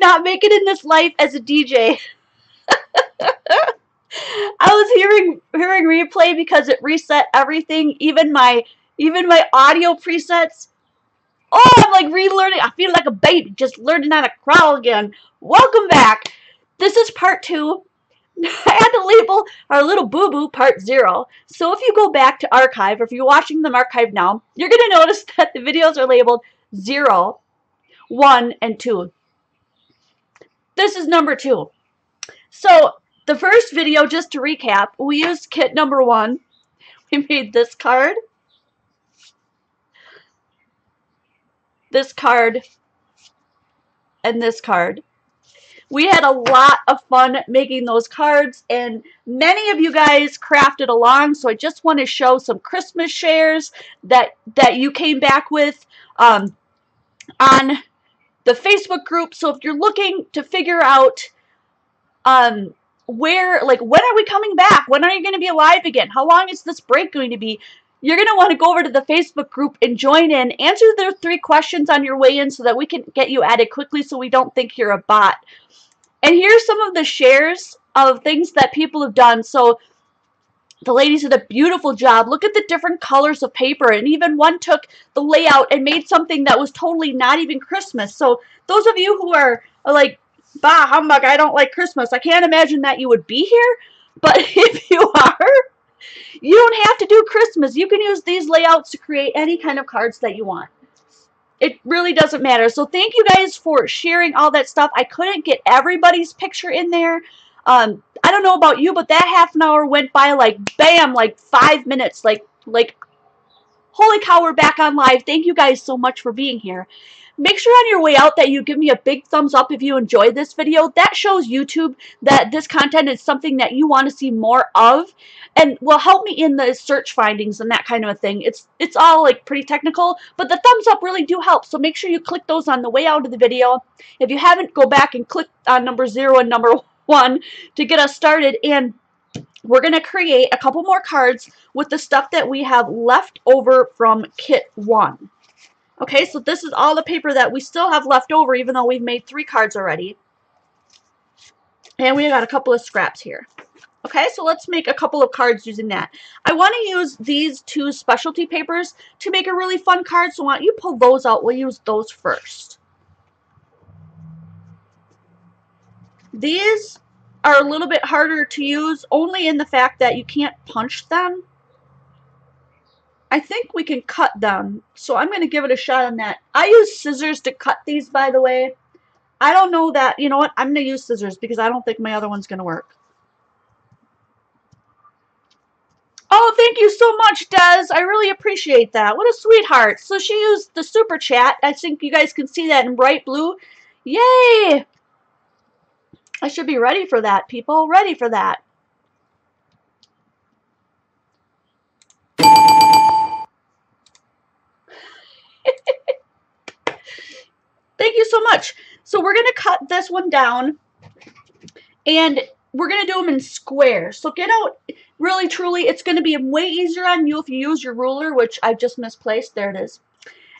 not make it in this life as a DJ. I was hearing replay because it reset everything, even my audio presets. Oh, I'm like relearning. I feel like a baby just learning how to crawl again. Welcome back. This is part 2. I had to label our little boo-boo part 0. So if you go back to archive, or if you're watching them archive now, you're going to notice that the videos are labeled 0, 1, and 2. This is number 2. So the first video, just to recap, we used kit number 1. We made this card, and this card. We had a lot of fun making those cards, and many of you guys crafted along, so I just want to show some Christmas shares that you came back with on the Facebook group. So if you're looking to figure out where, like, when are we coming back? When are you going to be alive again? How long is this break going to be? You're going to want to go over to the Facebook group and join in. Answer their 3 questions on your way in so that we can get you added quickly so we don't think you're a bot. And here's some of the shares of things that people have done. So the ladies did a beautiful job. Look at the different colors of paper. And even one took the layout and made something that was totally not even Christmas. So those of you who are like, bah, humbug, I don't like Christmas, I can't imagine that you would be here. But if you are, you don't have to do Christmas. You can use these layouts to create any kind of cards that you want. It really doesn't matter. So thank you guys for sharing all that stuff. I couldn't get everybody's picture in there. I don't know about you, but that half an hour went by like bam, like 5 minutes. Like holy cow, we're back on live. Thank you guys so much for being here. Make sure on your way out that you give me a big thumbs up if you enjoyed this video. That shows YouTube that this content is something that you want to see more of, and will help me in the search findings and that kind of a thing. It's all like pretty technical, but the thumbs up really do help. So make sure you click those on the way out of the video. If you haven't, go back and click on number 0 and number 1 to get us started. And we're going to create a couple more cards with the stuff that we have left over from kit 1. Okay, so this is all the paper that we still have left over, even though we've made 3 cards already. And we got a couple of scraps here. Okay, so let's make a couple of cards using that. I want to use these 2 specialty papers to make a really fun card, so why don't you pull those out? We'll use those first. These are a little bit harder to use, only in the fact that you can't punch them. I think we can cut them, so I'm going to give it a shot on that. I use scissors to cut these, by the way. I don't know that, you know what, I'm going to use scissors because I don't think my other one's going to work. Oh, thank you so much, Des. I really appreciate that. What a sweetheart. So she used the super chat. I think you guys can see that in bright blue. Yay! I should be ready for that, people. Ready for that. Thank you so much. So we're going to cut this one down, and we're going to do them in squares. So get out, really, truly, it's going to be way easier on you if you use your ruler, which I just misplaced. There it is.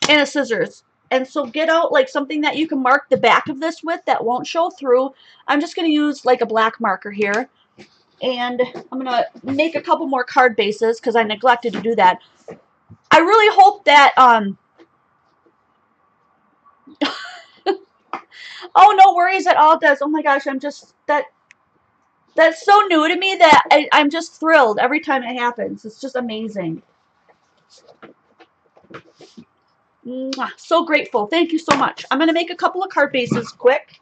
And a scissors. And so get out like something that you can mark the back of this with that won't show through. I'm just going to use like a black marker here. And I'm going to make a couple more card bases because I neglected to do that. I really hope that... Oh, no worries at all, Des. Oh my gosh, I'm just... That's so new to me that I'm just thrilled every time it happens. It's just amazing. Mwah, so grateful. Thank you so much. I'm going to make a couple of card bases quick.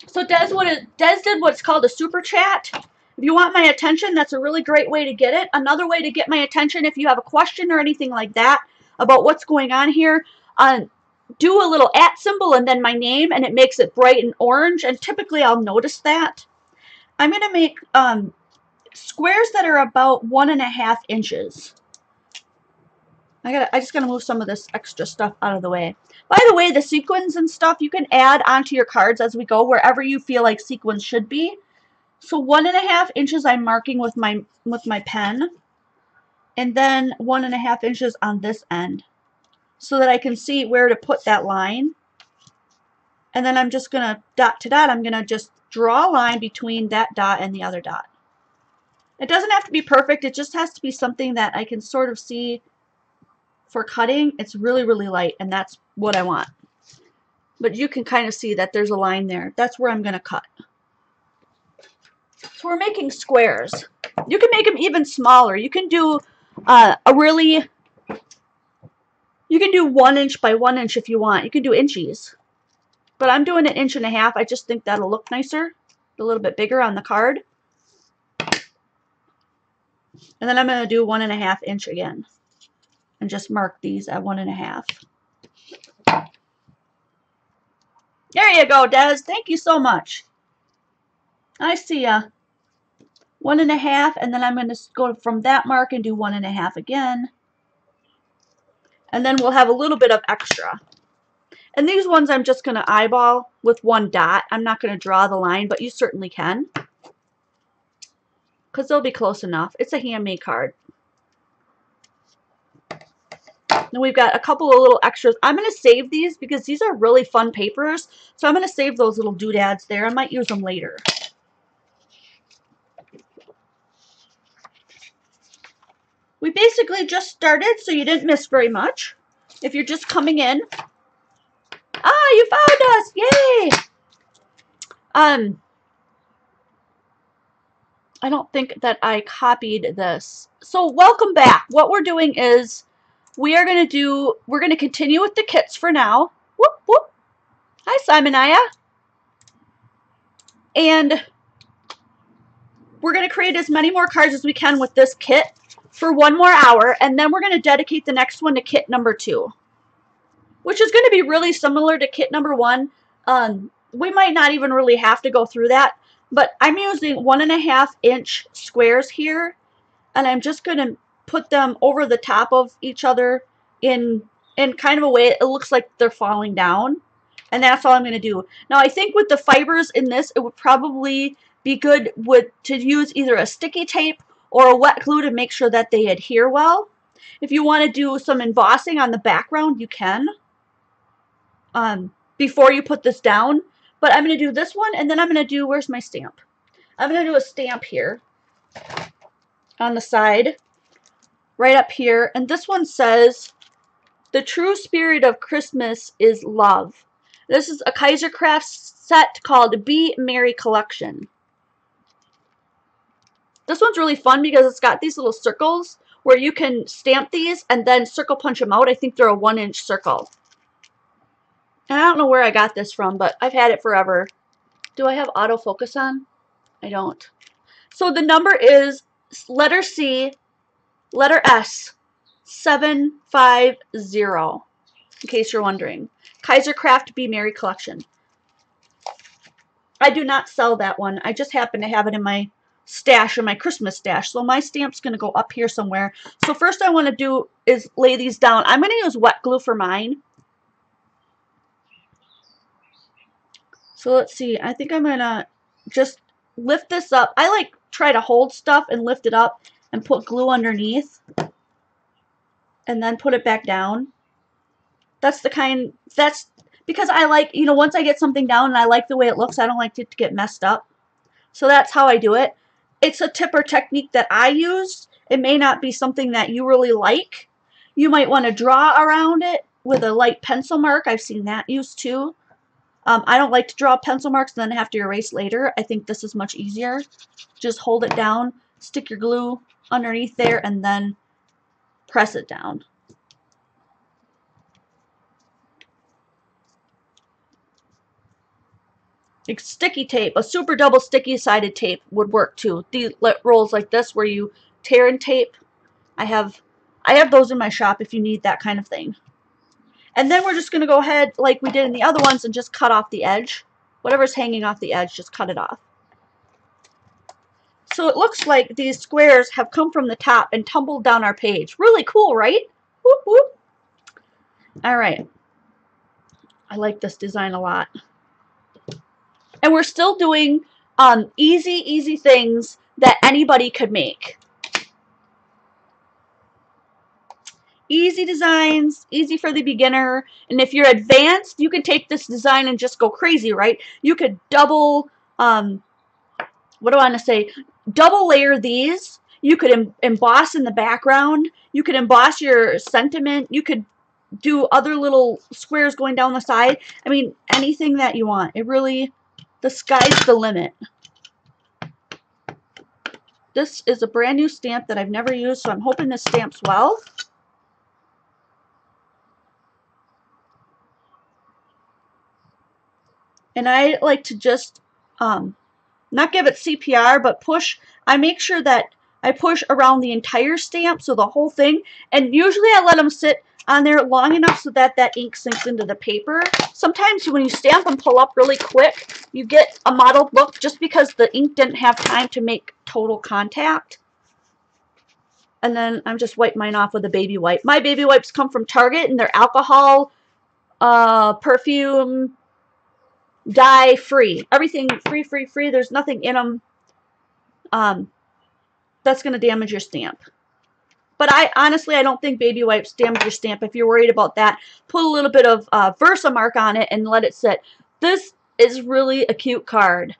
So Des did what's called a super chat. If you want my attention, that's a really great way to get it. Another way to get my attention, if you have a question or anything like that about what's going on here, do a little @ symbol and then my name, and it makes it bright and orange, and typically I'll notice that. I'm going to make squares that are about 1.5 inches. I just got to move some of this extra stuff out of the way. By the way, the sequins and stuff you can add onto your cards as we go, wherever you feel like sequins should be. So 1.5 inches I'm marking with my pen. and then 1.5 inches on this end so that I can see where to put that line. And then I'm just going to dot to dot, I'm going to just draw a line between that dot and the other dot. It doesn't have to be perfect, it just has to be something that I can sort of see for cutting. It's really, really light, and that's what I want. But you can kind of see that there's a line there. That's where I'm going to cut. So we're making squares. You can make them even smaller. You can do you can do 1 inch by 1 inch if you want. You can do inchies. But I'm doing 1.5 inches. I just think that'll look nicer. A little bit bigger on the card. And then I'm going to do 1.5 inch again. And just mark these at 1.5. There you go, Des. Thank you so much. I see ya. 1.5, and then I'm going to go from that mark and do 1.5 again. And then we'll have a little bit of extra. And these ones I'm just going to eyeball with 1 dot. I'm not going to draw the line, but you certainly can, because they'll be close enough. It's a handmade card. And we've got a couple of little extras. I'm going to save these because these are really fun papers. So I'm going to save those little doodads there. I might use them later. We basically just started, so you didn't miss very much. If you're just coming in. Ah, you found us! Yay! I don't think that I copied this. So welcome back. What we're doing is we're going to continue with the kits for now. Whoop, whoop. Hi, Simonaya. And we're going to create as many more cards as we can with this kit for 1 more hour, and then we're going to dedicate the next one to kit number 2, which is going to be really similar to kit number 1. We might not even really have to go through that, but I'm using 1.5 inch squares here, and I'm just going to put them over the top of each other in kind of a way it looks like they're falling down, and that's all I'm going to do. Now, I think with the fibers in this, it would probably be good to use either a sticky tape or a wet glue to make sure that they adhere well. If you want to do some embossing on the background, you can before you put this down. But I'm going to do this one, and then I'm going to do, where's my stamp? I'm going to do a stamp here on the side, right up here. And this one says, "The true spirit of Christmas is love." This is a Kaisercraft set called Be Merry Collection. This one's really fun because it's got these little circles where you can stamp these and then circle punch them out. I think they're a 1 inch circle. And I don't know where I got this from, but I've had it forever. Do I have autofocus on? I don't. So the number is letter C, letter S, 750, in case you're wondering. Kaisercraft Be Merry Collection. I do not sell that one. I just happen to have it in my stash, in my Christmas stash. So my stamp's going to go up here somewhere. So first I want to do is lay these down. I'm going to use wet glue for mine. So let's see, I think I'm going to just lift this up. I like try to hold stuff and lift it up and put glue underneath and then put it back down. That's because I like, once I get something down and I like the way it looks, I don't like it to get messed up. So that's how I do it. It's a tip or technique that I use. It may not be something that you really like. You might want to draw around it with a light pencil mark. I've seen that used too. I don't like to draw pencil marks and then have to erase later. I think this is much easier. Just hold it down, stick your glue underneath there, and then press it down. Sticky tape, a super double sticky sided tape would work too. These rolls like this where you tear and tape. I have those in my shop if you need that kind of thing. And then we're just going to go ahead like we did in the other ones and just cut off the edge. Whatever's hanging off the edge, just cut it off. So it looks like these squares have come from the top and tumbled down our page. Really cool, right? Whoop, whoop. All right. I like this design a lot. And we're still doing easy things that anybody could make. Easy designs, easy for the beginner. And if you're advanced, you can take this design and just go crazy, right? You could double, what do I want to say? Double layer these. You could emboss in the background. You could emboss your sentiment. You could do other little squares going down the side. I mean, anything that you want. It really, the sky's the limit. This is a brand new stamp that I've never used, so I'm hoping this stamps well. And I like to just not give it CPR, but push. I make sure that I push around the entire stamp, so the whole thing. And usually I let them sit on there long enough so that that ink sinks into the paper. Sometimes when you stamp and pull up really quick, you get a mottled look just because the ink didn't have time to make total contact. And then I'm just wiping mine off with a baby wipe. My baby wipes come from Target, and they're alcohol, perfume, dye free. Everything free. There's nothing in them that's going to damage your stamp. But honestly, I don't think baby wipes damage your stamp. If you're worried about that, put a little bit of Versamark on it and let it sit. This is really a cute card.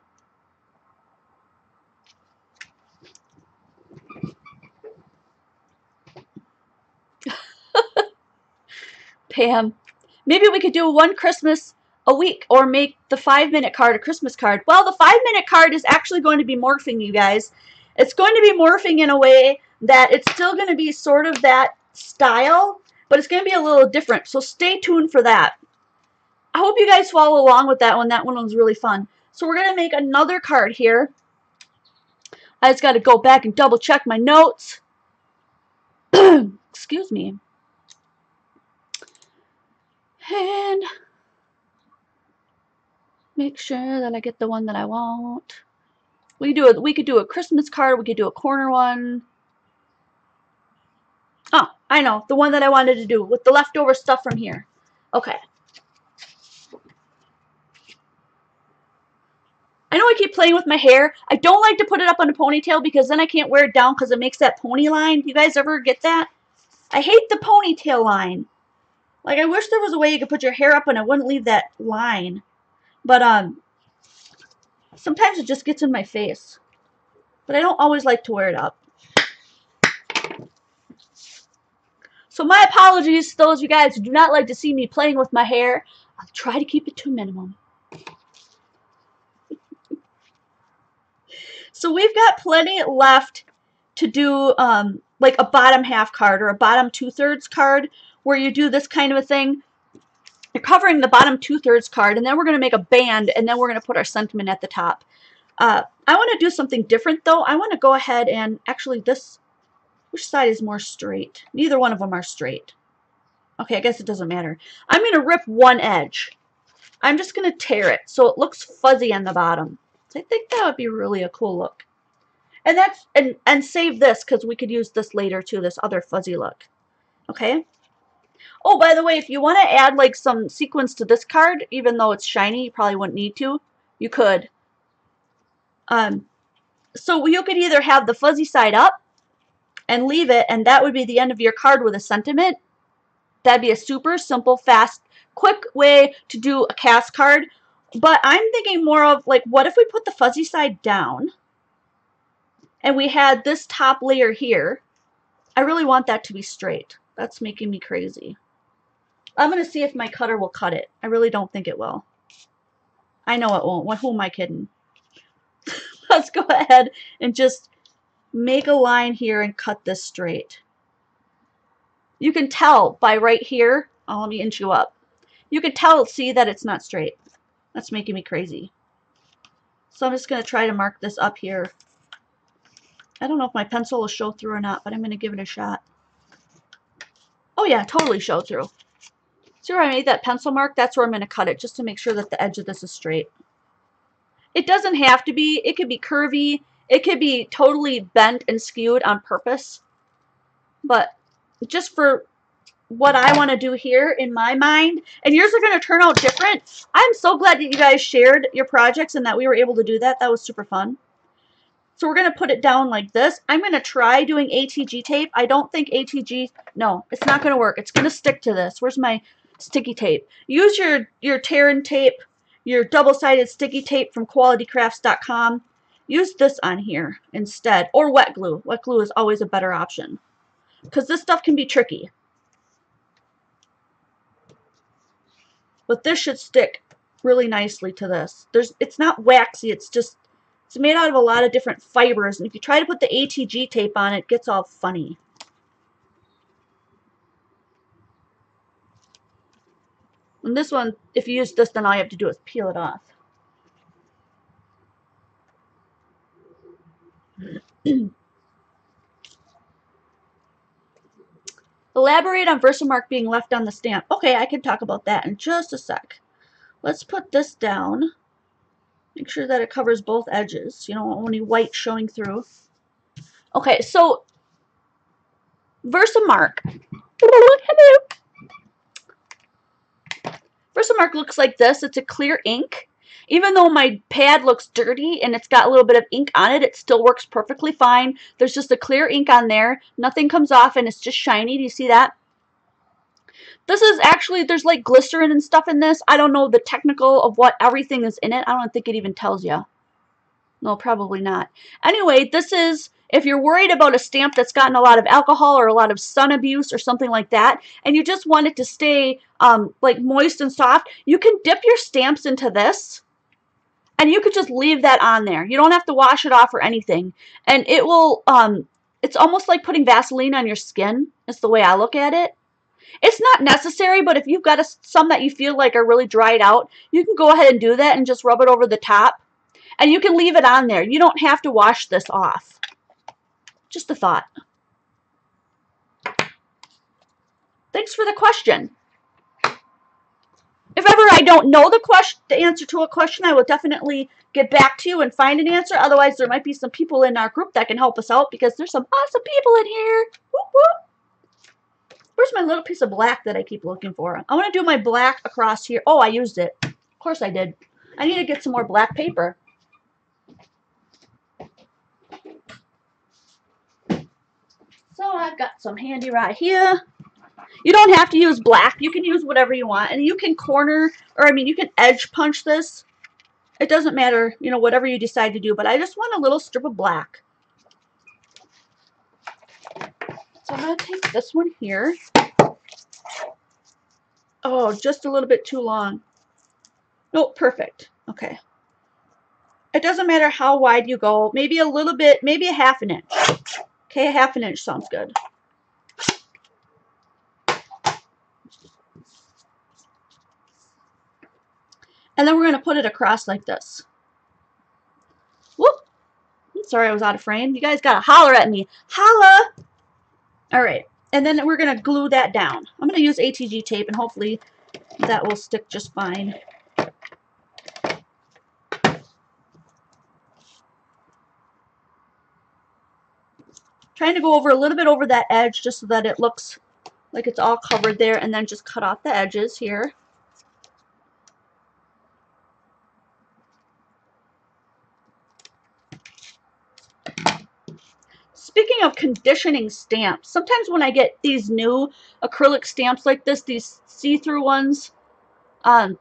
Pam, maybe we could do one Christmas a week, or make the 5-minute card a Christmas card. Well, the 5-minute card is actually going to be morphing, you guys. It's going to be morphing in a way that it's still going to be sort of that style, but it's going to be a little different. So stay tuned for that. I hope you guys follow along with that one. That one was really fun. So we're going to make another card here. I just got to go back and double check my notes. Excuse me. And make sure that I get the one that I want. We could do a Christmas card. We could do a corner one. Oh, I know. The one that I wanted to do with the leftover stuff from here. Okay. I know I keep playing with my hair. I don't like to put it up on a ponytail because then I can't wear it down because it makes that pony line. You guys ever get that? I hate the ponytail line. Like, I wish there was a way you could put your hair up and it wouldn't leave that line. But, sometimes it just gets in my face. But I don't always like to wear it up. So my apologies to those of you guys who do not like to see me playing with my hair. I'll try to keep it to a minimum. So we've got plenty left to do like a bottom half card or a bottom 2/3 card where you do this kind of a thing. You're covering the bottom 2/3 card, and then we're going to make a band, and then we're going to put our sentiment at the top. I want to do something different, though. I want to go ahead and actually this, which side is more straight? Neither one of them are straight. Okay, I guess it doesn't matter. I'm going to rip one edge. I'm just going to tear it so it looks fuzzy on the bottom. So I think that would be really a cool look. And that's and save this because we could use this later too, this other fuzzy look. Okay? Oh, by the way, if you want to add like some sequins to this card, even though it's shiny, you probably wouldn't need to. You could. So you could either have the fuzzy side up and leave it, and that would be the end of your card with a sentiment. That'd be a super simple, fast, quick way to do a cast card. But I'm thinking more of like, what if we put the fuzzy side down and we had this top layer here? I really want that to be straight. That's making me crazy. I'm going to see if my cutter will cut it. I really don't think it will. I know it won't. Who am I kidding? Let's go ahead and just make a line here and cut this straight. You can tell by right here. Oh, let me inch you up. You can tell, see that it's not straight. That's making me crazy. So I'm just going to try to mark this up here. I don't know if my pencil will show through or not, but I'm going to give it a shot. Oh yeah, totally show through. See where I made that pencil mark? That's where I'm going to cut it, just to make sure that the edge of this is straight. It doesn't have to be. It could be curvy. It could be totally bent and skewed on purpose. But just for what I want to do here in my mind, and yours are going to turn out different. I'm so glad that you guys shared your projects and that we were able to do that. That was super fun. So we're going to put it down like this. I'm going to try doing ATG tape. I don't think ATG, no, it's not going to work. It's going to stick to this. Where's my sticky tape? Use your tear and tape, your double-sided sticky tape from qualitycrafts.com. Use this on here instead, or wet glue. Wet glue is always a better option because this stuff can be tricky. But this should stick really nicely to this. It's not waxy, it's made out of a lot of different fibers, and if you try to put the ATG tape on, it gets all funny. And this one, if you use this, then all you have to do is peel it off. Elaborate on Versamark being left on the stamp. Okay, I can talk about that in just a sec. Let's put this down. Make sure that it covers both edges. You don't want any white showing through. Okay, so Versamark. Hello. Versamark looks like this. It's a clear ink. Even though my pad looks dirty and it's got a little bit of ink on it, it still works perfectly fine. There's just a clear ink on there. Nothing comes off and it's just shiny. Do you see that? This is actually, there's like glycerin and stuff in this. I don't know the technical of what everything is in it. I don't think it even tells you. No, probably not. Anyway, this is, if you're worried about a stamp that's gotten a lot of alcohol or a lot of sun abuse or something like that, and you just want it to stay like moist and soft, you can dip your stamps into this, and you could just leave that on there. You don't have to wash it off or anything. And it will, it's almost like putting Vaseline on your skin, is the way I look at it. It's not necessary, but if you've got some that you feel like are really dried out, you can go ahead and do that and just rub it over the top. And you can leave it on there. You don't have to wash this off. Just a thought. Thanks for the question. If ever I don't know the answer to a question, I will definitely get back to you and find an answer. Otherwise, there might be some people in our group that can help us out because there's some awesome people in here. Whoop, whoop. Where's my little piece of black that I keep looking for? I want to do my black across here. Oh, I used it. Of course I did. I need to get some more black paper. So I've got some handy right here. You don't have to use black. You can use whatever you want. And you can corner, or I mean, you can edge punch this. It doesn't matter, you know, whatever you decide to do. But I just want a little strip of black. So I'm going to take this one here. Oh, just a little bit too long. Nope, perfect. Okay. It doesn't matter how wide you go. Maybe a little bit, maybe a ½ inch. Okay, a ½ inch sounds good. And then we're going to put it across like this. Whoop! I'm sorry I was out of frame. You guys got to holler at me. Holla! Alright, and then we're going to glue that down. I'm going to use ATG tape and hopefully that will stick just fine. Trying to go over a little bit over that edge just so that it looks like it's all covered there, and then just cut off the edges here. Speaking of conditioning stamps, sometimes when I get these new acrylic stamps like this, these see-through ones, and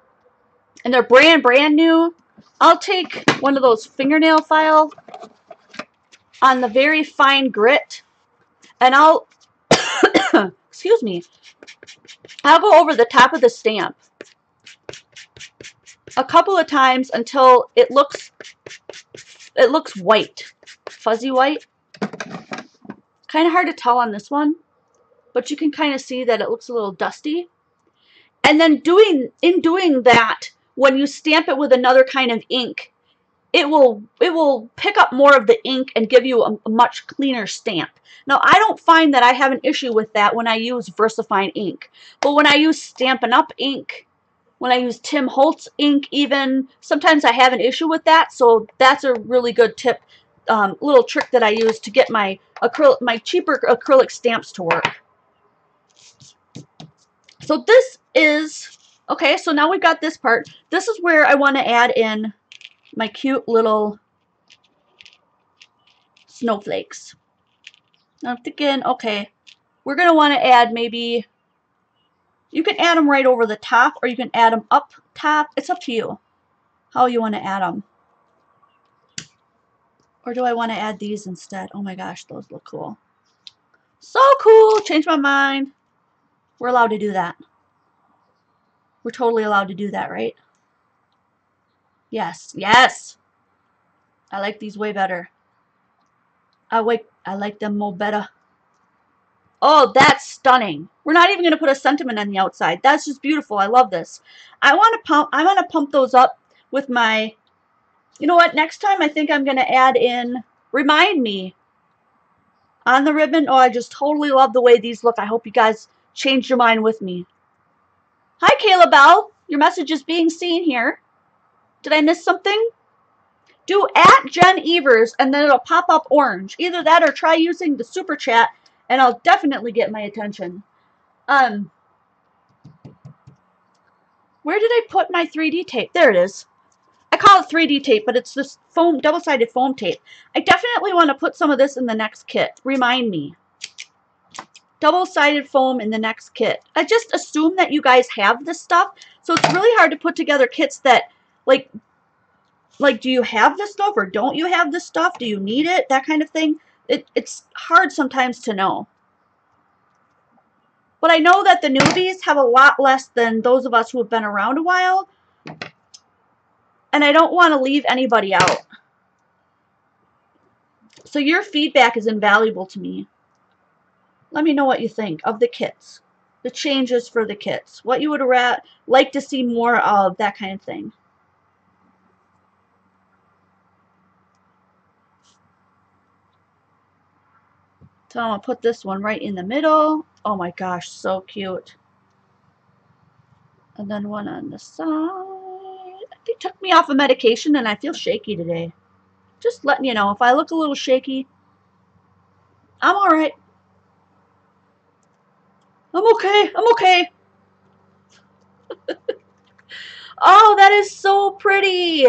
they're brand new, I'll take one of those fingernail file on the very fine grit, and I'll, excuse me, I'll go over the top of the stamp a couple of times until it looks white, fuzzy white. Kind of hard to tell on this one, but you can kind of see that it looks a little dusty. And then in doing that, when you stamp it with another kind of ink, it will pick up more of the ink and give you a much cleaner stamp. Now, I don't find that I have an issue with that when I use Versafine ink, but when I use Stampin' Up ink, when I use Tim Holtz ink even, sometimes I have an issue with that, so that's a really good tip. Little trick that I use to get my cheaper acrylic stamps to work. So this is, okay, so now we've got this part. This is where I want to add in my cute little snowflakes. I'm thinking, okay, we're going to want to add maybe, you can add them right over the top or you can add them up top. It's up to you how you want to add them. Or do I want to add these instead? Oh my gosh, those look cool. So cool. Changed my mind. We're allowed to do that. We're totally allowed to do that, right? Yes. Yes. I like these way better. I like them more better. Oh, that's stunning. We're not even going to put a sentiment on the outside. That's just beautiful. I love this. I want to pump those up with my, you know what? Next time I think I'm going to add in Remind Me on the ribbon. Oh, I just totally love the way these look. I hope you guys changed your mind with me. Hi, Kayla Bell. Your message is being seen here. Did I miss something? Do @JenEvers and then it'll pop up orange. Either that or try using the super chat and I'll definitely get my attention. Where did I put my 3D tape? There it is. I call it 3D tape, but it's this foam, double-sided foam tape. I definitely want to put some of this in the next kit. Remind Me. Double-sided foam in the next kit. I just assume that you guys have this stuff, so it's really hard to put together kits that, like do you have this stuff or don't you have this stuff? Do you need it? That kind of thing. It's hard sometimes to know. But I know that the newbies have a lot less than those of us who have been around a while. And I don't want to leave anybody out. So your feedback is invaluable to me. Let me know what you think of the kits. The changes for the kits. What you would like to see more of, that kind of thing. So I'm going to put this one right in the middle. Oh my gosh, so cute. And then one on the side. They took me off of medication and I feel shaky today. Just letting you know, if I look a little shaky, I'm alright. I'm okay. I'm okay. Oh, that is so pretty.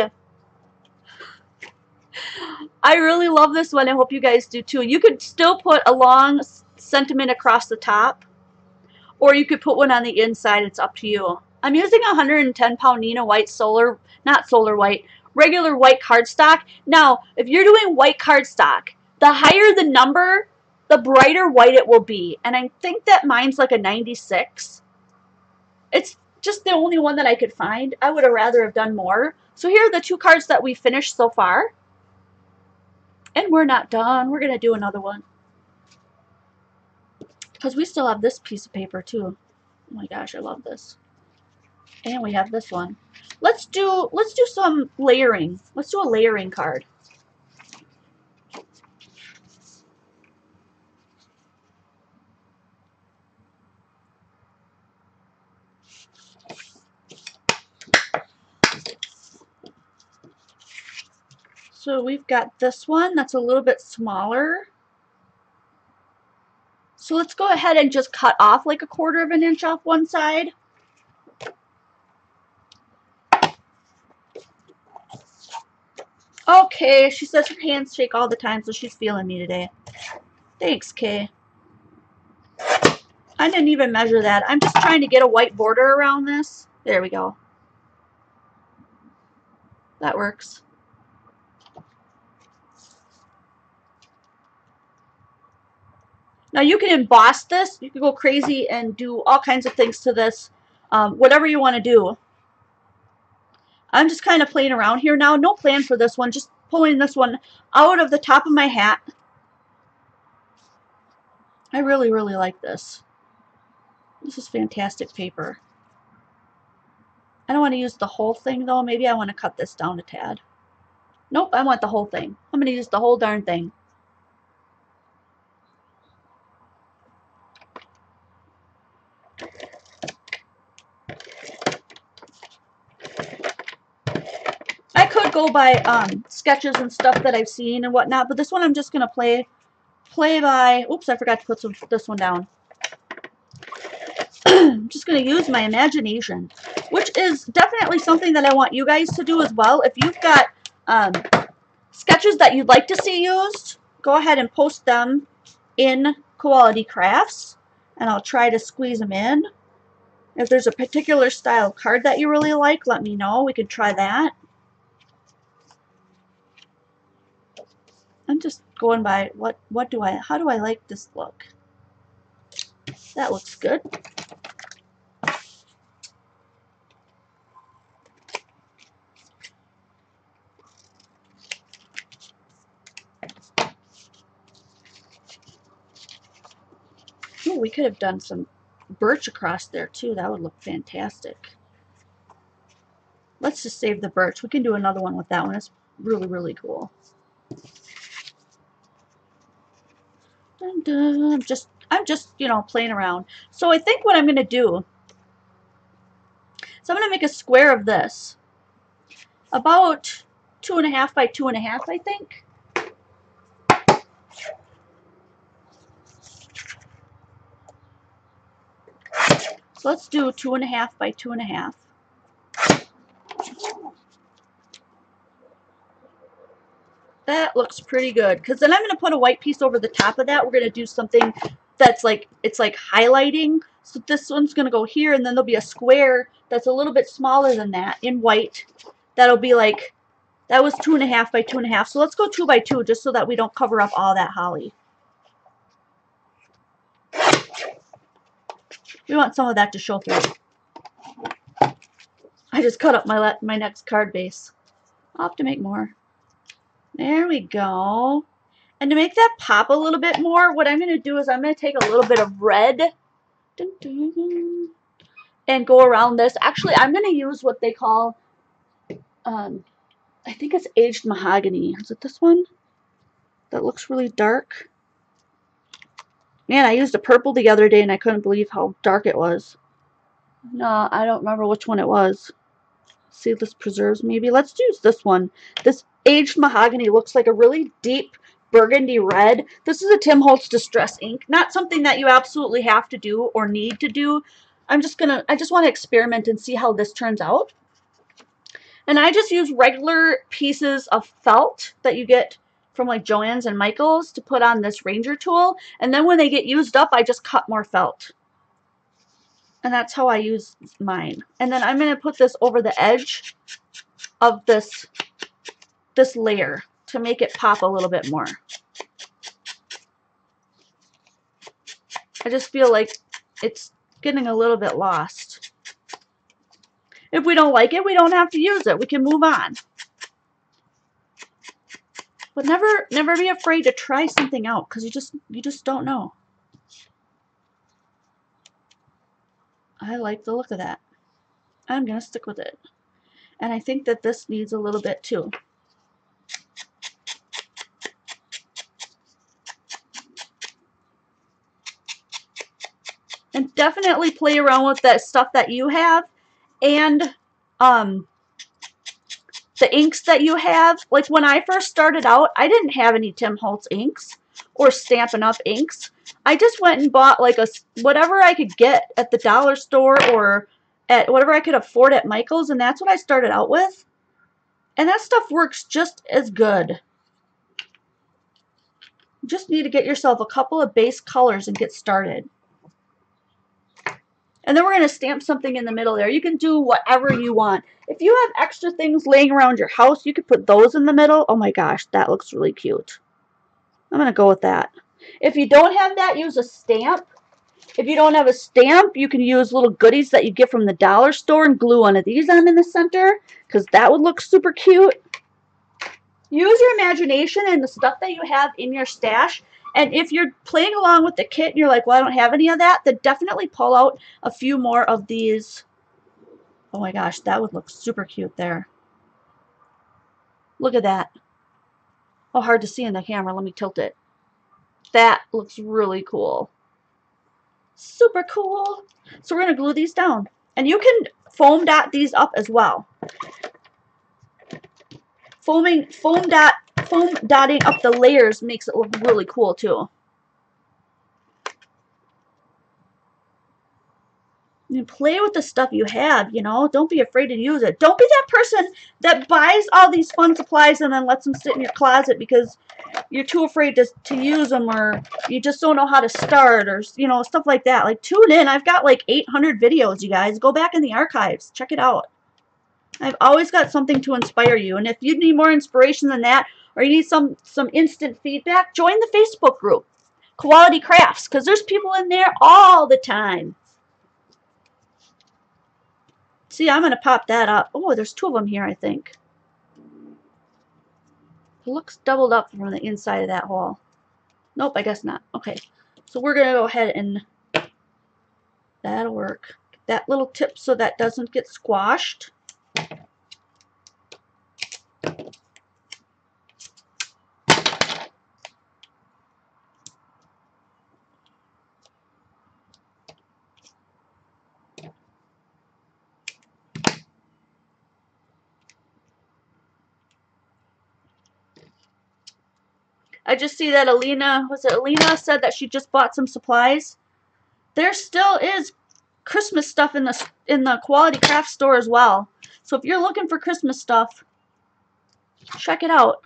I really love this one. I hope you guys do too. You could still put a long sentiment across the top, or you could put one on the inside. It's up to you. I'm using 110-pound Nina white regular white cardstock. Now, if you're doing white cardstock, the higher the number, the brighter white it will be. And I think that mine's like a 96. It's just the only one that I could find. I would have rather have done more. So here are the 2 cards that we finished so far. And we're not done. We're going to do another one. Because we still have this piece of paper too. Oh my gosh, I love this. And we have this one. Let's do some layering. Let's do a layering card. So we've got this one that's a little bit smaller. So let's go ahead and just cut off like 1/4 of an inch off one side. Okay, she says her hands shake all the time, so she's feeling me today. Thanks, Kay. I didn't even measure that. I'm just trying to get a white border around this. There we go. That works. Now you can emboss this. You can go crazy and do all kinds of things to this. Whatever you want to do. I'm just kind of playing around here now. No plan for this one. Just pulling this one out of the top of my hat. I really, really like this. This is fantastic paper. I don't want to use the whole thing though. Maybe I want to cut this down a tad. Nope, I want the whole thing. I'm going to use the whole darn thing. I could go by sketches and stuff that I've seen and whatnot, but this one I'm just going to play by... Oops, I forgot to put this one down. I'm just going to use my imagination, which is definitely something that I want you guys to do as well. If you've got sketches that you'd like to see used, go ahead and post them in Quality Crafts, and I'll try to squeeze them in. If there's a particular style card that you really like, let me know. We could try that. I'm just going by how do I like this look? That looks good. Ooh, we could have done some birch across there too. That would look fantastic. Let's just save the birch. We can do another one with that one. It's really, really cool. Dun, dun. I'm just, you know, playing around. So I think what I'm going to do is I'm going to make a square of this. About 2.5 by 2.5, I think. So let's do 2.5 by 2.5. That looks pretty good, because then I'm going to put a white piece over the top of that. We're going to do something that's like, it's like highlighting. So this one's going to go here, and then there'll be a square that's a little bit smaller than that in white. That'll be like, that was 2.5 by 2.5. So let's go 2 by 2 just so that we don't cover up all that holly. We want some of that to show through. I just cut up my next card base. I'll have to make more. There we go. And to make that pop a little bit more, what I'm going to do is I'm going to take a little bit of red and go around this. Actually, I'm going to use what they call, I think it's aged mahogany. Is it this one? That looks really dark. Man, I used a purple the other day and I couldn't believe how dark it was. No, I don't remember which one it was. Seedless preserves, maybe. Let's use this one. This aged mahogany looks like a really deep burgundy red. This is a Tim Holtz Distress ink. Not something that you absolutely have to do or need to do. I just want to experiment and see how this turns out. And I just use regular pieces of felt that you get from like Joann's and Michael's to put on this Ranger tool. And then when they get used up, I just cut more felt. And that's how I use mine. And then I'm going to put this over the edge of this layer to make it pop a little bit more. I just feel like it's getting a little bit lost. If we don't like it, we don't have to use it. We can move on. But never be afraid to try something out, because you just don't know. I like the look of that. I'm going to stick with it. And I think that this needs a little bit too. And definitely play around with that stuff that you have and the inks that you have. Like when I first started out, I didn't have any Tim Holtz inks or Stampin' Up inks. I just went and bought like whatever I could get at the dollar store or at whatever I could afford at Michael's, and that's what I started out with. And that stuff works just as good. You just need to get yourself a couple of base colors and get started. And then we're going to stamp something in the middle there. You can do whatever you want. If you have extra things laying around your house, you could put those in the middle. Oh my gosh, that looks really cute. I'm going to go with that. If you don't have that, use a stamp. If you don't have a stamp, you can use little goodies that you get from the dollar store and glue one of these on in the center, because that would look super cute. Use your imagination and the stuff that you have in your stash. And if you're playing along with the kit and you're like, well, I don't have any of that, then definitely pull out a few more of these. Oh my gosh, that would look super cute there. Look at that. Oh, hard to see in the camera. Let me tilt it. That looks really cool. Super cool. So we're going to glue these down. And you can foam dot these up as well. Foam dotting up the layers makes it look really cool too. You play with the stuff you have, you know. Don't be afraid to use it. Don't be that person that buys all these fun supplies and then lets them sit in your closet because you're too afraid to use them, or you just don't know how to start, or, you know, stuff like that. Like, tune in. I've got like 800 videos, you guys. Go back in the archives. Check it out. I've always got something to inspire you. And if you need more inspiration than that, or you need some instant feedback, join the Facebook group, Quality Crafts, because there's people in there all the time. See, I'm going to pop that up. Oh, there's 2 of them here, I think. It looks doubled up from the inside of that hole. Nope, I guess not. Okay, so we're going to go ahead and that'll work. That little tip so that doesn't get squashed. I just see that Aleene said that she just bought some supplies. There still is Christmas stuff in the Quality Craft store as well. So if you're looking for Christmas stuff, check it out.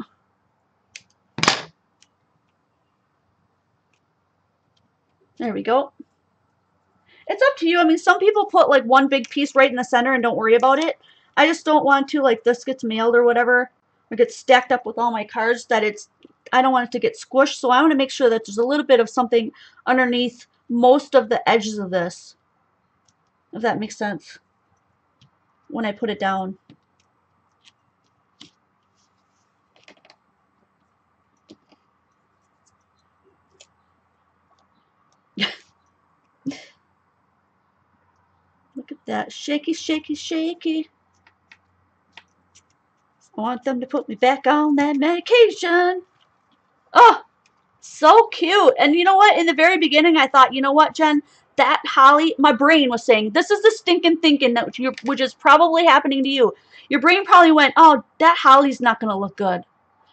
There we go. It's up to you. I mean, some people put like one big piece right in the center and don't worry about it. I just don't want to, like, this gets mailed or whatever, or gets stacked up with all my cards, that I don't want it to get squished. So I want to make sure that there's a little bit of something underneath most of the edges of this, if that makes sense, when I put it down. Look at that. Shaky, shaky, shaky. I want them to put me back on that medication. Oh, so cute. And you know what? In the very beginning, I thought, you know what, Jen? That holly, my brain was saying, this is the stinking thinking, that which is probably happening to you. Your brain probably went, oh, that holly's not going to look good.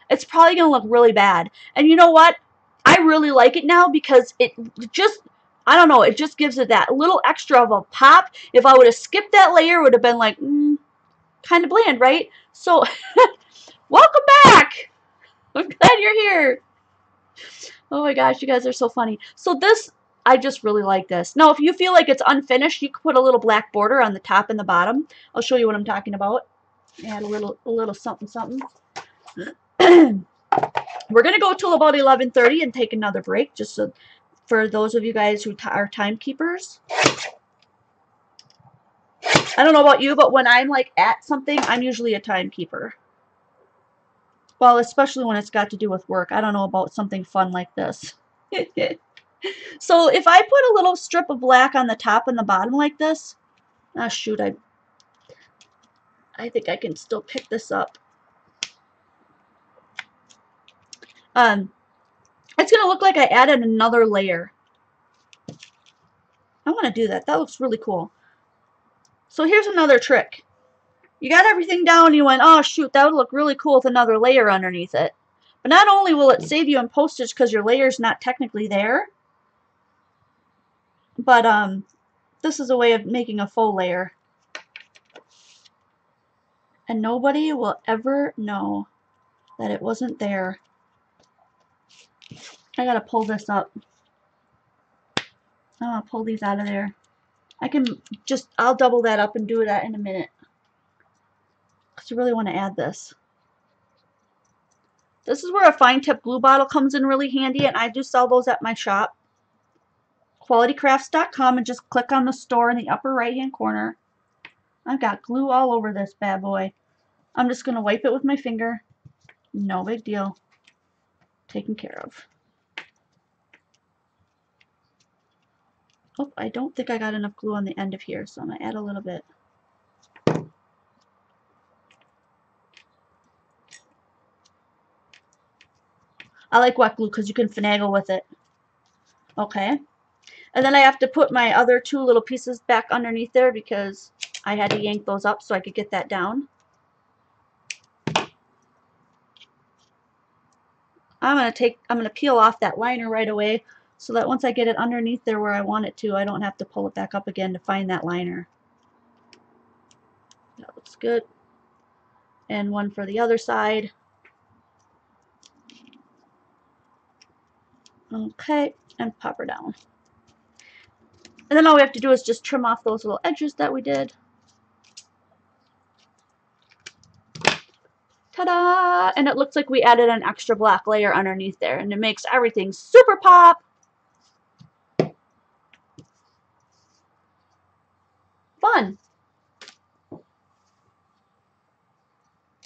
It's probably going to look really bad. And you know what? I really like it now because it just, I don't know, it just gives it that little extra of a pop. If I would have skipped that layer, it would have been like, kind of bland, right? So, welcome back. I'm glad you're here. Oh my gosh, you guys are so funny. So this, I just really like this. Now, if you feel like it's unfinished, you can put a little black border on the top and the bottom. I'll show you what I'm talking about. Add a little something, something. We're going to go till about 11:30 and take another break, just so for those of you guys who are timekeepers. I don't know about you, but when I'm like at something, I'm usually a timekeeper. Well, especially when it's got to do with work. I don't know about something fun like this. So if I put a little strip of black on the top and the bottom like this, ah shoot, I think I can still pick this up. It's going to look like I added another layer. I want to do that. That looks really cool. So here's another trick. You got everything down, you went, oh shoot, that would look really cool with another layer underneath it. But not only will it save you in postage because your layer's not technically there, but this is a way of making a faux layer. And nobody will ever know that it wasn't there. I gotta pull this up. I'm gonna pull these out of there. I'll double that up and do that in a minute. Because you really want to add this. This is where a fine tip glue bottle comes in really handy, and I do sell those at my shop. QualityCrafts.com, and just click on the store in the upper right hand corner. I've got glue all over this bad boy. I'm just going to wipe it with my finger. No big deal. Taken care of. Oh, I don't think I got enough glue on the end of here, so I'm going to add a little bit. I like wet glue because you can finagle with it. Okay. And then I have to put my other 2 little pieces back underneath there because I had to yank those up so I could get that down. I'm gonna peel off that liner right away so that once I get it underneath there where I want it to, I don't have to pull it back up again to find that liner. That looks good. And one for the other side. Okay, and pop her down. And then all we have to do is just trim off those little edges that we did. Ta-da! And it looks like we added an extra black layer underneath there, and it makes everything super pop. Fun.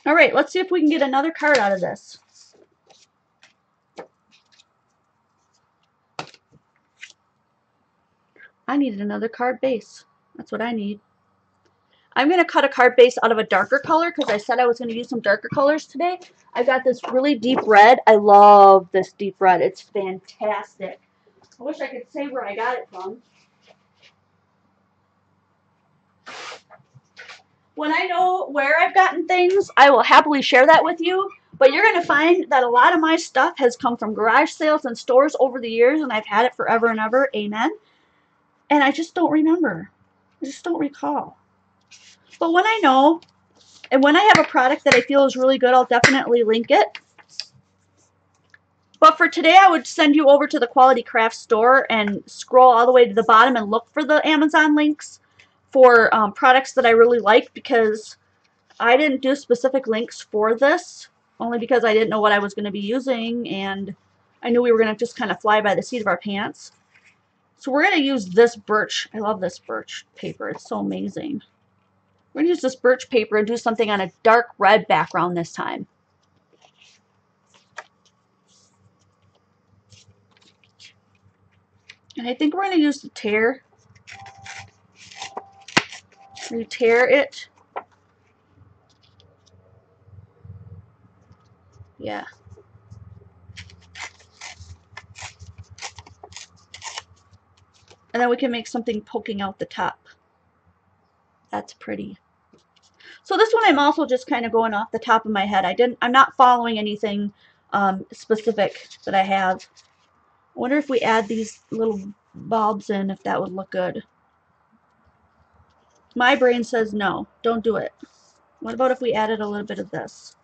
All right, let's see if we can get another card out of this. I needed another card base. That's what I need. I'm going to cut a card base out of a darker color because I said I was going to use some darker colors today. I've got this really deep red. I love this deep red. It's fantastic. I wish I could say where I got it from. When I know where I've gotten things, I will happily share that with you. But you're going to find that a lot of my stuff has come from garage sales and stores over the years, and I've had it forever and ever. Amen. And I just don't remember. I just don't recall. But when I know, and when I have a product that I feel is really good, I'll definitely link it. But for today, I would send you over to the Quality Craft store and scroll all the way to the bottom and look for the Amazon links for products that I really like, because I didn't do specific links for this, only because I didn't know what I was going to be using, and I knew we were going to just kind of fly by the seat of our pants. So we're going to use this birch. I love this birch paper. It's so amazing. We're going to use this birch paper and do something on a dark red background this time. And I think we're going to use the tear. You tear it. Yeah. And then we can make something poking out the top. That's pretty. So this one I'm also just kind of going off the top of my head. I'm not following anything specific that I have. I wonder if we add these little bulbs in, if that would look good. My brain says no, don't do it. What about if we added a little bit of this?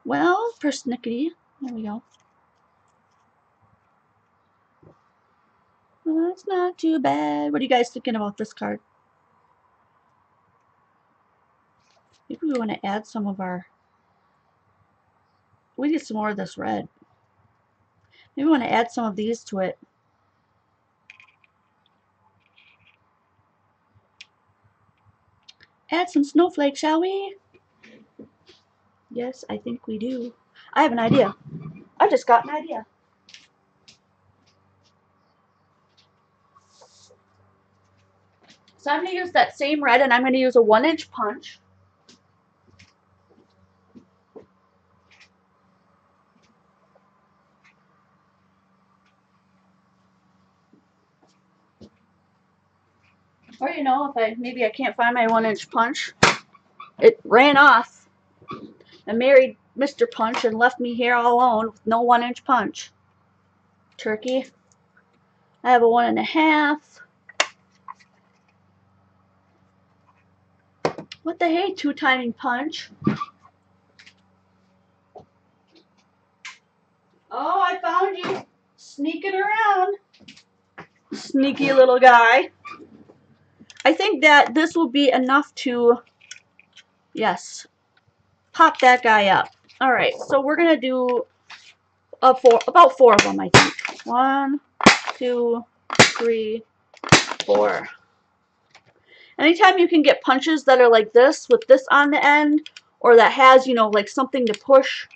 Well, persnickety. There we go. Well, that's not too bad. What are you guys thinking about this card? Maybe we want to add some of our... We need some more of this red. Maybe we want to add some of these to it. Add some snowflakes, shall we? Yes, I think we do. I have an idea. I just got an idea. So I'm going to use that same red, and I'm going to use a 1-inch punch. Or, you know, if maybe I can't find my 1-inch punch. It ran off and married Mr. Punch and left me here all alone with no 1-inch punch. Turkey. I have a 1.5. What the hey, 2-timing punch. Oh, I found you. Sneaking around. Sneaky little guy. I think that this will be enough to, yes, pop that guy up. All right, so we're going to do about 4 of them, I think. 1, 2, 3, 4. Anytime you can get punches that are like this, with this on the end, or that has, you know, like something to push,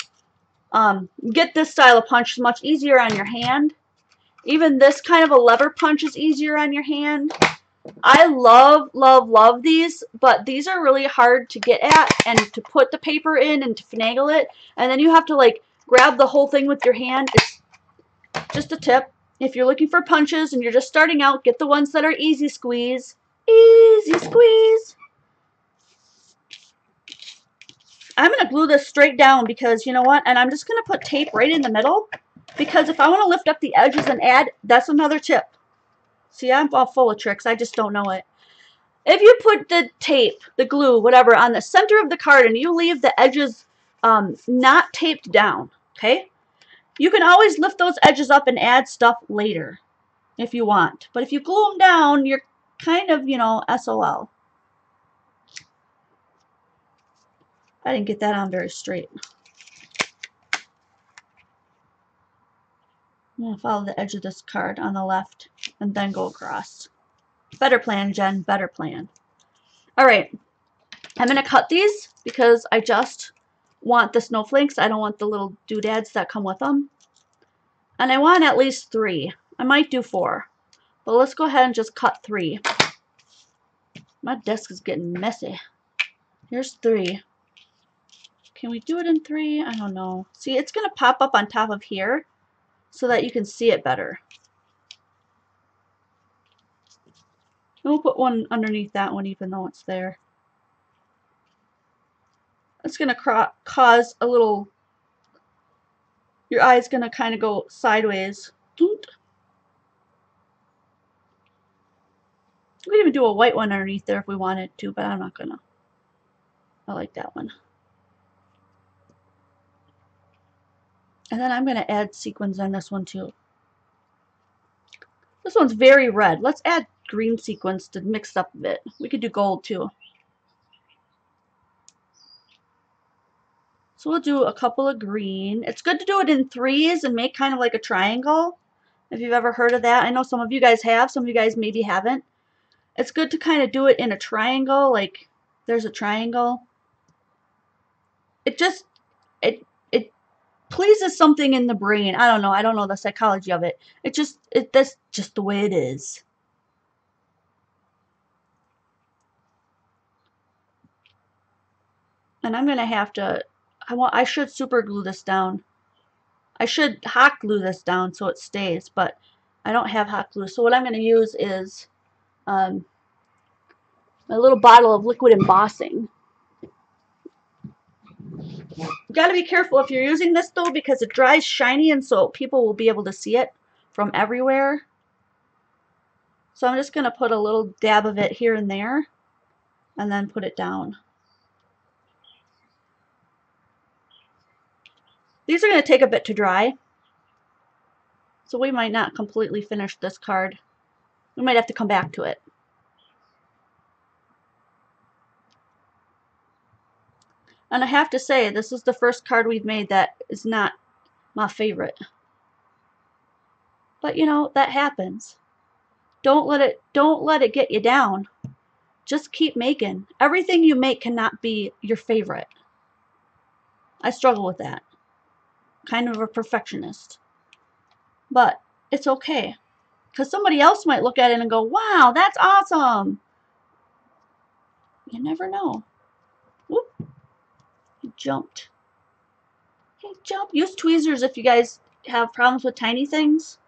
get this style of punch. Is much easier on your hand. Even this kind of a lever punch is easier on your hand. I love, love, love these, but these are really hard to get at and to put the paper in and to finagle it. And then you have to like grab the whole thing with your hand. It's just a tip. If you're looking for punches and you're just starting out, get the ones that are easy squeeze. Easy squeeze. I'm going to glue this straight down because, you know what, and I'm just going to put tape right in the middle, because if I want to lift up the edges and add, that's another tip. See, I'm all full of tricks. I just don't know it. If you put the tape, the glue, whatever, on the center of the card and you leave the edges not taped down, okay, you can always lift those edges up and add stuff later if you want. But if you glue them down, you're kind of, you know, SOL. I didn't get that on very straight. I'm going to follow the edge of this card on the left and then go across. Better plan, Jen. Better plan. All right. I'm going to cut these because I just want the snowflakes. I don't want the little doodads that come with them. And I want at least 3. I might do 4. But let's go ahead and just cut 3. My desk is getting messy. Here's 3. Can we do it in 3? I don't know. See, it's going to pop up on top of here so that you can see it better. And we'll put one underneath that one even though it's there. It's going to cause a little... Your eye's going to kind of go sideways. We could even do a white one underneath there if we wanted to, but I'm not going to. I like that one. And then I'm going to add sequins on this one too. This one's very red. Let's add green sequins to mix up a bit. We could do gold too. So we'll do a couple of green. It's good to do it in 3s and make kind of like a triangle. If you've ever heard of that. I know some of you guys have. Some of you guys maybe haven't. It's good to kind of do it in a triangle. Like there's a triangle. It just, it pleases something in the brain. I don't know. I don't know the psychology of it. That's just the way it is. And I'm going to have to, I should super glue this down. I should hot glue this down so it stays, but I don't have hot glue. So what I'm going to use is a little bottle of liquid embossing. You got to be careful if you're using this though because it dries shiny and so people will be able to see it from everywhere. So I'm just going to put a little dab of it here and there and then put it down. These are going to take a bit to dry. So we might not completely finish this card. We might have to come back to it. And I have to say, this is the first card we've made that is not my favorite. But you know, that happens. Don't let it get you down. Just keep making. Everything you make cannot be your favorite. I struggle with that. Kind of a perfectionist. But it's okay. Because somebody else might look at it and go, wow, that's awesome. You never know. Whoop. He jumped. Hey, jump. Use tweezers if you guys have problems with tiny things.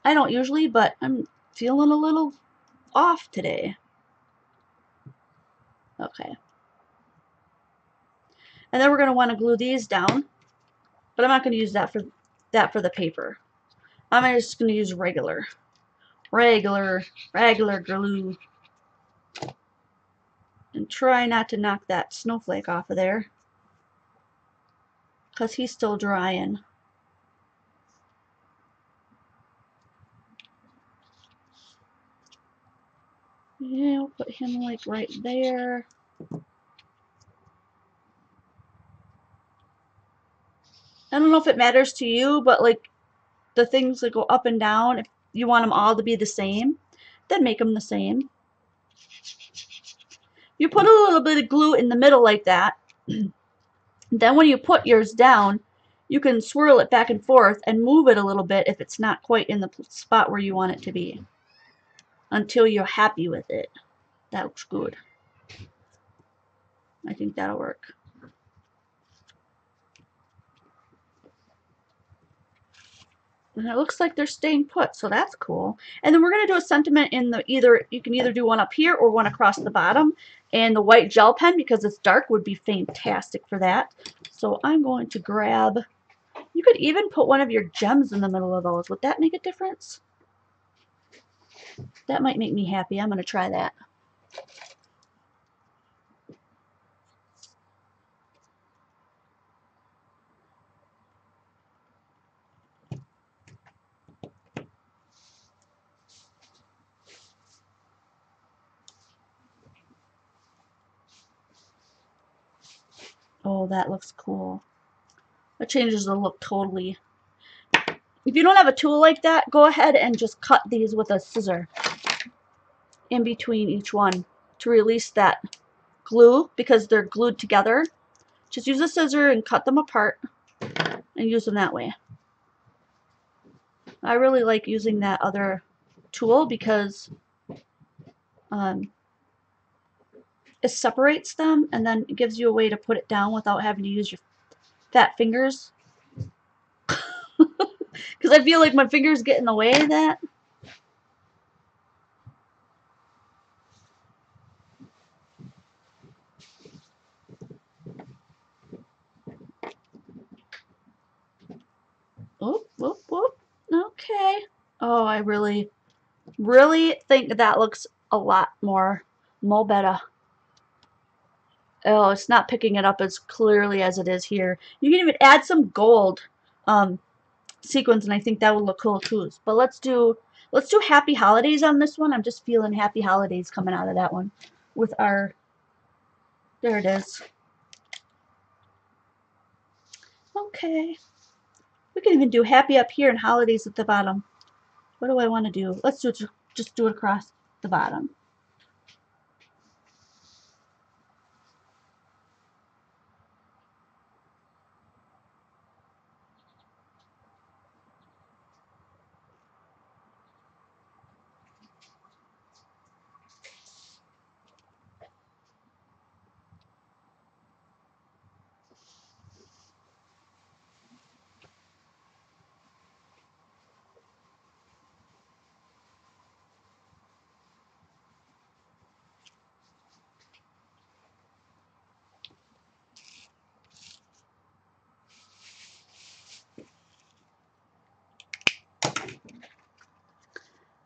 I don't usually, but I'm feeling a little off today. Okay. And then we're going to want to glue these down. But I'm not going to use that for the paper. I'm just going to use regular glue. And try not to knock that snowflake off of there. Because he's still drying. Yeah, we'll put him like right there. I don't know if it matters to you, but like the things that go up and down, if you want them all to be the same, then make them the same. You put a little bit of glue in the middle like that. Then when you put yours down, you can swirl it back and forth and move it a little bit if it's not quite in the spot where you want it to be. Until you're happy with it. That looks good. I think that'll work. And it looks like they're staying put, so that's cool. And then we're going to do a sentiment in the you can either do one up here or one across the bottom. And the white gel pen, because it's dark, would be fantastic for that. So I'm going to grab, you could even put one of your gems in the middle of those. Would that make a difference? That might make me happy. I'm going to try that. Oh, that looks cool. That changes the look totally. If you don't have a tool like that, go ahead and just cut these with a scissor in between each one to release that glue because they're glued together. Just use a scissor and cut them apart and use them that way. I really like using that other tool because it separates them and then it gives you a way to put it down without having to use your fat fingers. Because I feel like my fingers get in the way of that. Whoop, whoop, whoop. Okay. Oh, I really think that looks a lot more better. Oh, it's not picking it up as clearly as it is here. You can even add some gold sequins, and I think that would look cool too. But let's do Happy Holidays on this one. I'm just feeling Happy Holidays coming out of that one with our. There it is. Okay. We can even do happy up here and holidays at the bottom. What do I want to do? Let's do it, just do it across the bottom.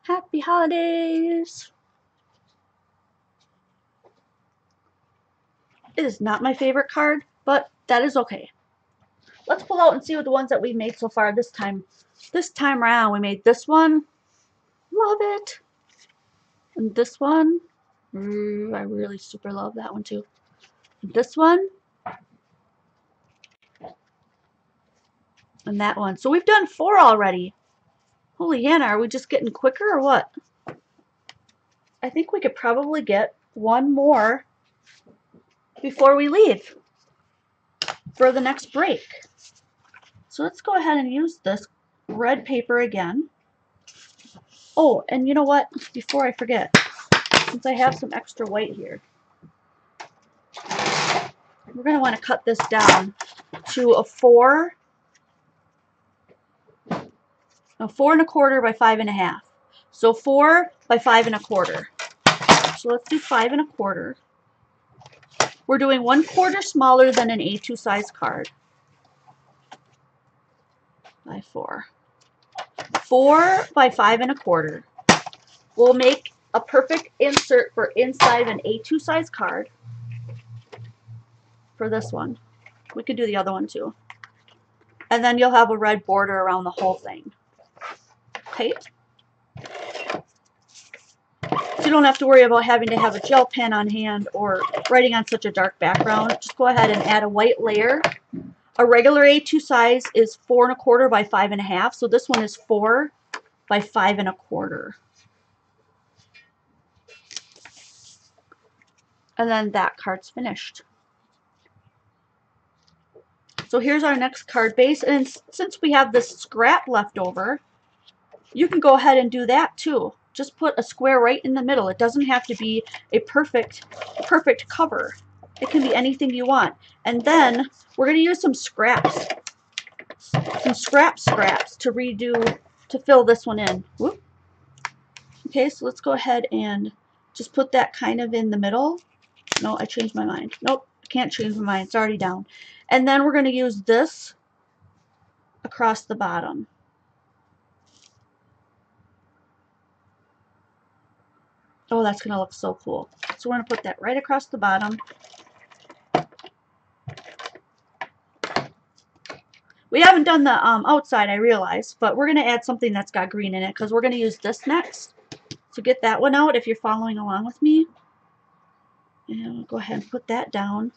Happy holidays! It is not my favorite card, but that is okay. Let's pull out and see what the ones that we've made so far this time. This time around, we made this one. Love it. And this one. I really super love that one too. And this one. And that one. So we've done 4 already. Holy Hannah, are we just getting quicker or what? I think we could probably get one more before we leave for the next break. So let's go ahead and use this red paper again. Oh, and you know what? Before I forget, since I have some extra white here, we're going to want to cut this down to a 4 1/4 by 5 1/2. So 4 by 5 1/4. So let's do 5 1/4. We're doing 1/4 smaller than an A2 size card. By 4. 4 by 5 1/4. We'll make a perfect insert for inside an A2 size card for this one. We could do the other one too. And then you'll have a red border around the whole thing. Okay? So you don't have to worry about having to have a gel pen on hand or writing on such a dark background. Just go ahead and add a white layer. A regular A2 size is 4 1/4 by 5 1/2. So this one is 4 by 5 1/4. And then that card's finished. So here's our next card base, and since we have this scrap left over, you can go ahead and do that too. Just put a square right in the middle. It doesn't have to be a perfect cover. It can be anything you want. And then we're going to use some scraps. Some scraps to fill this one in. Whoop. Okay, so let's go ahead and just put that kind of in the middle. No, I changed my mind. Nope, I can't change my mind. It's already down. And then we're going to use this across the bottom. Oh, that's going to look so cool. So we're going to put that right across the bottom. We haven't done the outside, I realize, but we're going to add something that's got green in it because we're going to use this next. So get that one out if you're following along with me. And I'll go ahead and put that down.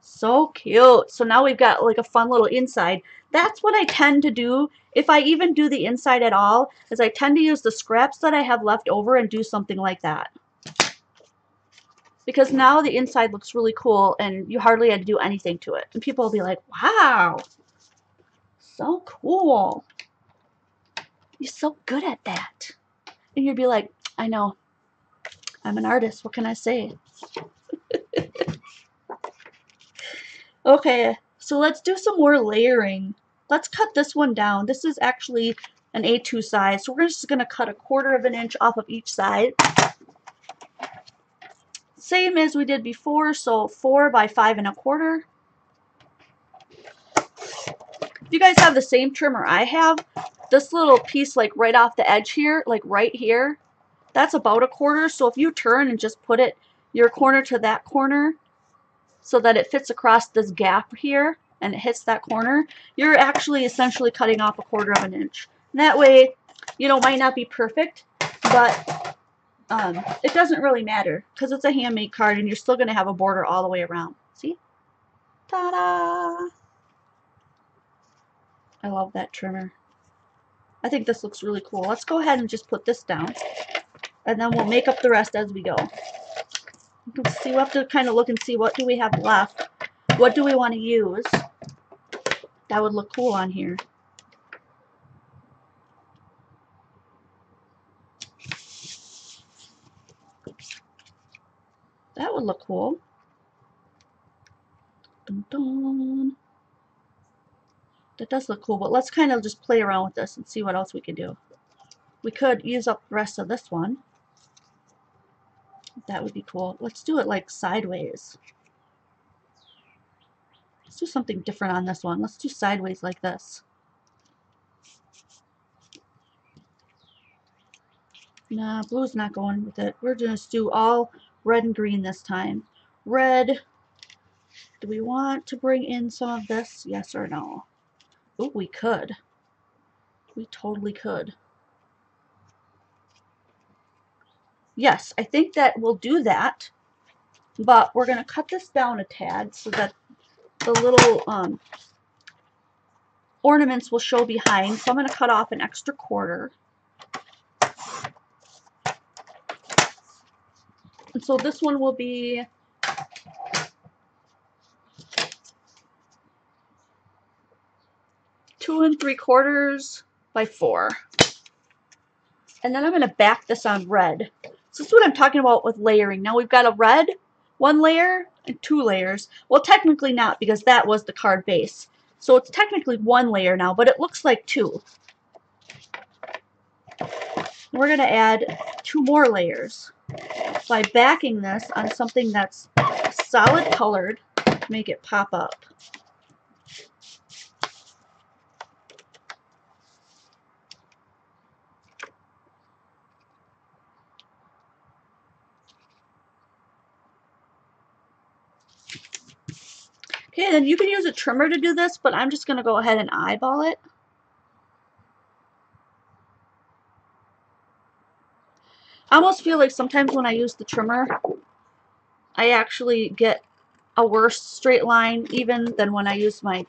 So cute. So now we've got like a fun little inside. That's what I tend to do. If I even do the inside at all, is I tend to use the scraps that I have left over and do something like that. Because now the inside looks really cool and you hardly had to do anything to it. And people will be like, wow, so cool. You're so good at that. And you'd be like, I know, I'm an artist. What can I say? Okay, so let's do some more layering. Let's cut this one down. This is actually an A2 size, so we're just going to cut 1/4 of an inch off of each side. Same as we did before, so 4 by 5 1/4. If you guys have the same trimmer I have, this little piece like right off the edge here, like right here, that's about 1/4. So if you turn and just put it your corner to that corner so that it fits across this gap here and it hits that corner, you're actually essentially cutting off 1/4 of an inch. And that way, you know, might not be perfect, but it doesn't really matter because it's a handmade card and you're still going to have a border all the way around. See? Ta-da! I love that trimmer. I think this looks really cool. Let's go ahead and just put this down and then we'll make up the rest as we go. You can see, we'll have to kind of look and see what do we have left. What do we want to use? That would look cool on here. That would look cool. Dun, dun. That does look cool, but let's kind of just play around with this and see what else we can do. We could use up the rest of this one. That would be cool. Let's do it like sideways. Let's do something different on this one. Let's do sideways like this. Nah, blue's not going with it. We're going to do all red and green this time. Red. Do we want to bring in some of this? Yes or no? Oh, we could. We totally could. Yes, I think that we'll do that. But we're going to cut this down a tad so that the little ornaments will show behind. So I'm going to cut off an extra 1/4. And so this one will be 2 3/4 by 4. And then I'm going to back this on red. So this is what I'm talking about with layering. Now we've got a red, 1 layer, and 2 layers. Well, technically not because that was the card base. So it's technically 1 layer now, but it looks like 2. And we're going to add 2 more layers by backing this on something that's solid colored to make it pop up. Okay, then you can use a trimmer to do this, but I'm just going to go ahead and eyeball it. I almost feel like sometimes when I use the trimmer, I actually get a worse straight line even than when I use my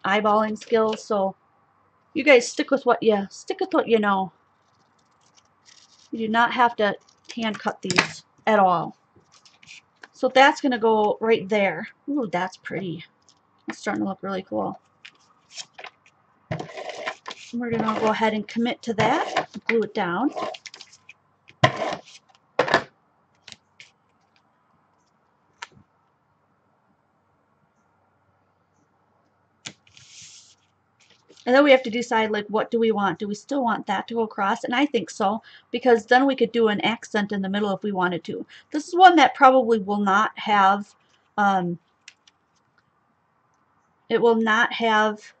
eyeballing skills. So you guys stick with what you know. You do not have to hand cut these at all. So that's going to go right there. Ooh, that's pretty. It's starting to look really cool. We're going to go ahead and commit to that, glue it down. And then we have to decide, like, what do we want? Do we still want that to go across? And I think so, because then we could do an accent in the middle if we wanted to. This is one that probably will not have, it will not have,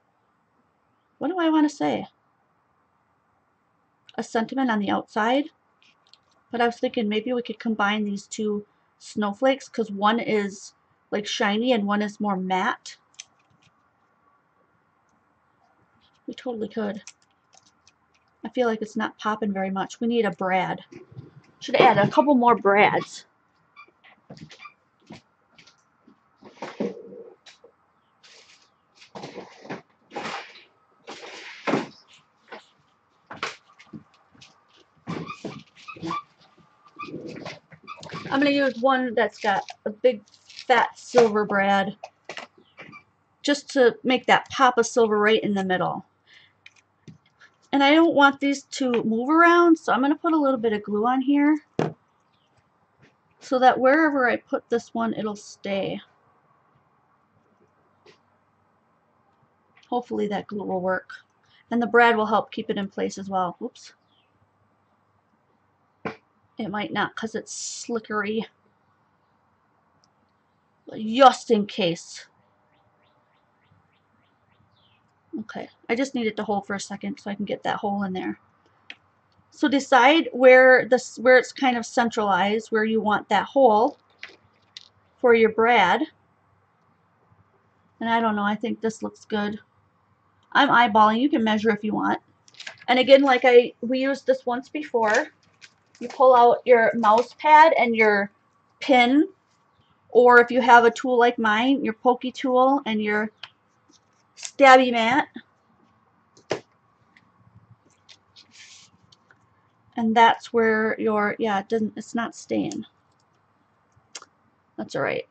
what do I want to say? A sentiment on the outside. But I was thinking maybe we could combine these two snowflakes because one is like shiny and one is more matte. We totally could. I feel like it's not popping very much. We need a brad. Should add a couple more brads. I'm going to use one that's got a big fat silver brad just to make that pop of silver right in the middle. And I don't want these to move around, so I'm going to put a little bit of glue on here so that wherever I put this one, it'll stay. Hopefully that glue will work. And the brad will help keep it in place as well. Oops. It might not because it's slickery. But just in case. Okay, I just need it to hold for a second so I can get that hole in there. So decide where it's kind of centralized, where you want that hole for your brad. And I don't know, I think this looks good. I'm eyeballing. You can measure if you want. And again, like we used this once before. You pull out your mouse pad and your pin, or if you have a tool like mine, your pokey tool and your stabby mat. And that's where your, yeah, it's not staying. That's alright.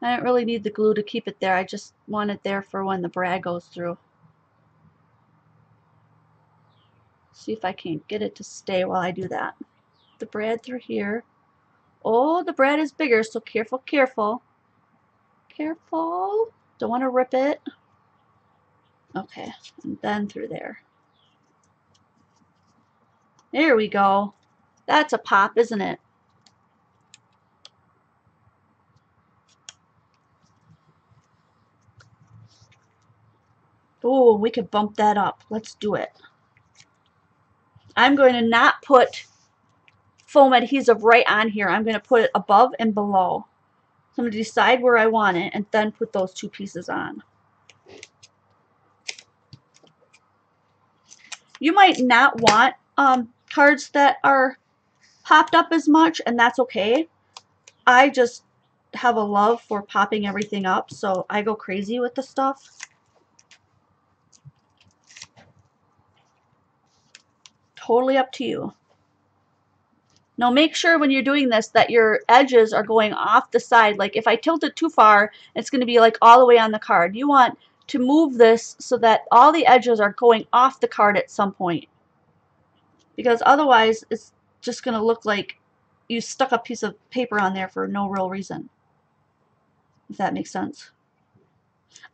I don't really need the glue to keep it there. I just want it there for when the brad goes through. See if I can get it to stay while I do that. The brad through here. Oh, the brad is bigger, so careful, careful. Careful. Don't want to rip it. Okay, and then through there. There we go. That's a pop, isn't it? Oh, we could bump that up. Let's do it. I'm going to not put foam adhesive right on here. I'm going to put it above and below. So I'm going to decide where I want it and then put those two pieces on. You might not want cards that are popped up as much, and that's okay. I just have a love for popping everything up, so I go crazy with the stuff. Totally up to you. Now make sure when you're doing this that your edges are going off the side. Like if I tilt it too far, it's going to be like all the way on the card. You want to move this so that all the edges are going off the card at some point. Because otherwise it's just going to look like you stuck a piece of paper on there for no real reason. If that makes sense.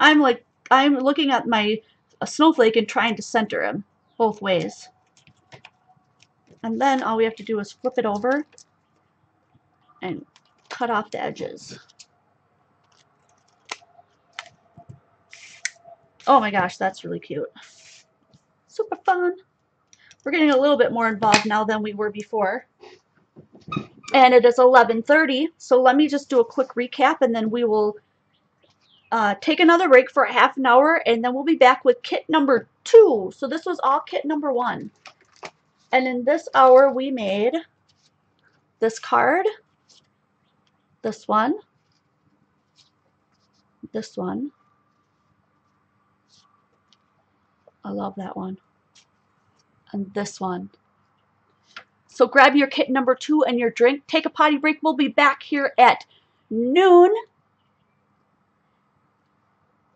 I'm looking at my snowflake and trying to center him both ways. And then all we have to do is flip it over and cut off the edges. Oh my gosh, that's really cute. Super fun. We're getting a little bit more involved now than we were before. And it is 11:30, so let me just do a quick recap and then we will take another break for a half an hour and then we'll be back with kit number 2. So this was all kit number 1. And in this hour we made this card, this one, I love that one, and this one. So grab your kit number 2 and your drink, take a potty break. We'll be back here at noon.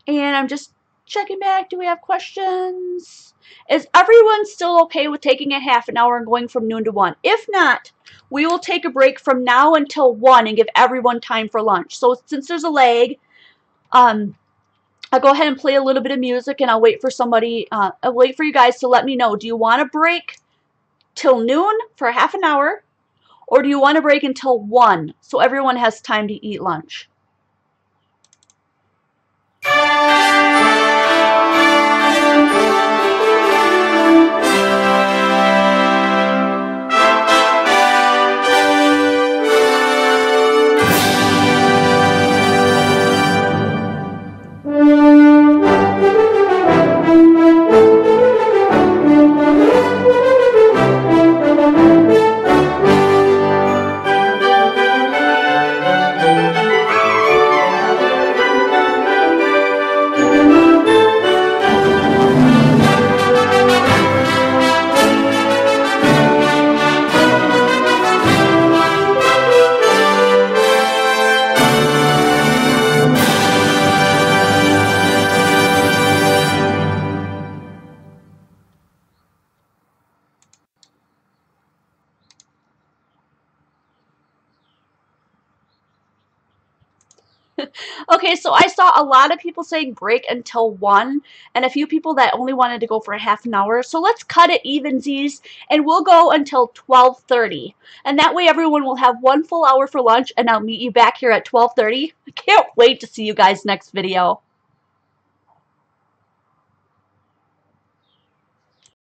And I'm just checking back. Do we have questions? Is everyone still okay with taking a half an hour and going from noon to 1? If not, we will take a break from now until 1 and give everyone time for lunch. So since there's a lag, I'll go ahead and play a little bit of music and I'll wait for somebody, I'll wait for you guys to let me know. Do you want a break till noon for a half an hour? Or do you want to break until 1 so everyone has time to eat lunch? Okay, so I saw a lot of people saying break until 1 and a few people that only wanted to go for a half an hour. So let's cut it evensies and we'll go until 12:30. And that way everyone will have 1 full hour for lunch and I'll meet you back here at 12:30. I can't wait to see you guys next video.